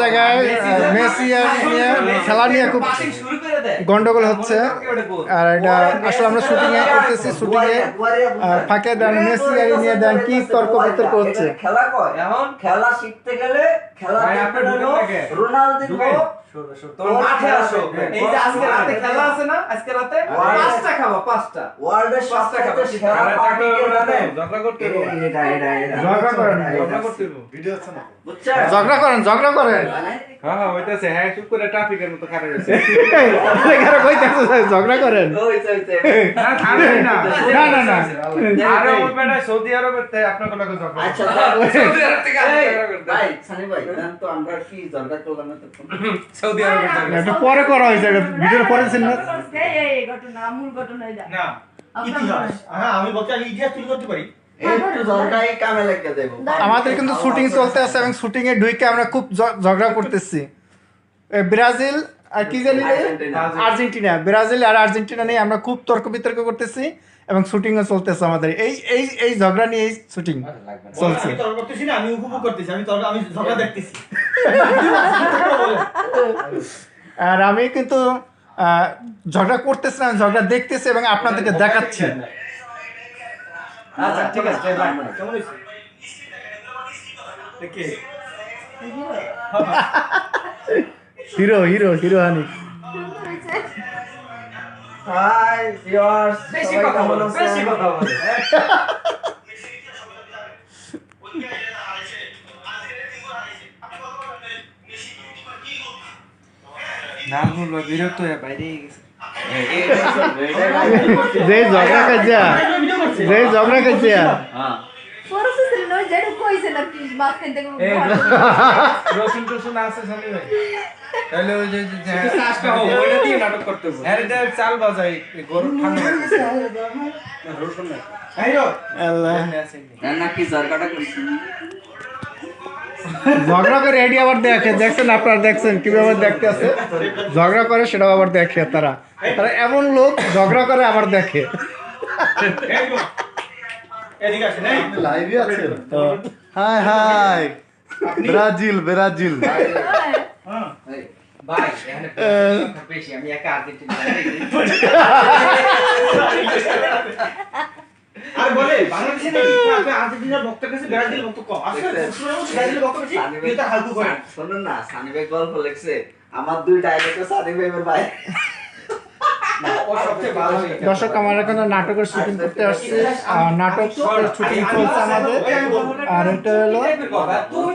জায়গায় মেসি নিয়ে খেলা নিয়ে খুব গন্ডগোল হচ্ছে। আর এটা আসলে আমরা শুটিং এ করতেছি, শুটিং এ ফাঁকে দেন মেসি নিয়ে দেন কি তর্ক বিতর্ক হচ্ছে। খেলা কয় এখন খেলা শিখতে গেলে খেলা রোনালদিনহো তোর মাঠে আসো। এই যে আজকে রাতে খেলা আছে না, আজকে রাতে 5টা খাবো, 5টা ওয়ার্ল্ডের 5টা খাবো সেরা পার্টিকে মানে ঝগড়া করতে হবে, এটা ঝগড়া করেন, ঝগড়া করতে হবে, ভিডিও আছে না, বুঝছেন? ঝগড়া করেন। হ্যাঁ ওইটাছে, হ্যাঁ চুপ করে ট্রাফিকের মতো খারাপ হয়েছে। এখানে কইতেছে ঝগড়া করেন। না থামেন না, না না আরে ওই বেটা সৌদি আরবেতে আপনার কোনো ঝগড়া। আচ্ছা সৌদি আরব থেকে ঝগড়া করতে ভাই সানি ভাই জান তো আমরা কি ঝগড়া করলাম না তো সৌদি আরবের ঝগড়া এটা পরে করা হয়েছে, ভিডিও পরে ছিল না। এই ঘটনা মূল ঘটনা এটা না ইতিহাস। হ্যাঁ আমি বলছি আমি ইতিহাস তুলে করতে পারি। একটু ঝগড়াই কামে লেগে দেবো আমাদের কিন্তু শুটিং চলতে আছে এবং শুটিং এ ঢুকে আমরা খুব ঝগড়া করতেছি। ব্রাজিল আর কি জানি আর্জেন্টিনা, ব্রাজিল আর আর্জেন্টিনা নিয়ে আমরা খুব তর্ক বিতর্ক করতেছি এবং শুটিং ও চলতেছে আমাদের। এই ঝগড়া নিয়ে এই শুটিং চলছে। আমি তর্ক করতেছি না, আমি উপভোগ করতেছি, আমি ঝগড়া দেখতেছি। আর আমি কিন্তু ঝগড়া করতেছি না, ঝগড়া দেখতেছি এবং আপনাদেরকে দেখাচ্ছি। আচ্ছা ঠিক আছে ভাই, কেমন হয়েছে? কে? হিরো হানি। হাই ভিউয়ার্স বেশি কথা বলো, বেশি কথা বলো। না বলবো, বিরক্ত হয়ে বাইরে গেছে। যে ঝগড়া খাইছে হ্যাঁ পরশুদিন নয় যেটা কইছে না কি মাঝখান থেকে এই রসুন টসুন আছে সামনে ভাই, তাহলে ওই যে কাজটা ওইটা দিয়ে নাটক করতে হবে। হ্যাঁ এটা চাল বাজাই গরম ঠান্ডা রসুন না আইরো আল্লাহ। না কি ঝগড়াটা করছি ঝগড়া করে এডি আবার দেখছেন আপনারা, দেখছেন কিভাবে দেখতে আছে, ঝগড়া করে সেটাও আবার দেখে। তারা এমন লোক ঝগড়া করে আবার দেখে। এদিকে আসেন, এই লাইভে আছে। হাই ব্রাজিল ভাই এখানে বেশি, আমি একা আর্জেন্টিনা আর বলে বাংলাদেশে নাকি আপনি আর্জেন্টিনার ভক্তের কাছে ব্রাজিল ভক্ত কম আসলে ব্রাজিল ভক্ত বেশি, এটা হালকু করে। শুনুন না সানি ভাই গল্প লিখছে আমার দুই ডায়লগে সানি ভাই এর ভাই ও সবচেয়ে ভালো। দর্শক, আমরা এখন নাটকের শুটিং করতে আসছি। নাটক শুটিং চলছে আমাদের। আর এটা হলো তুই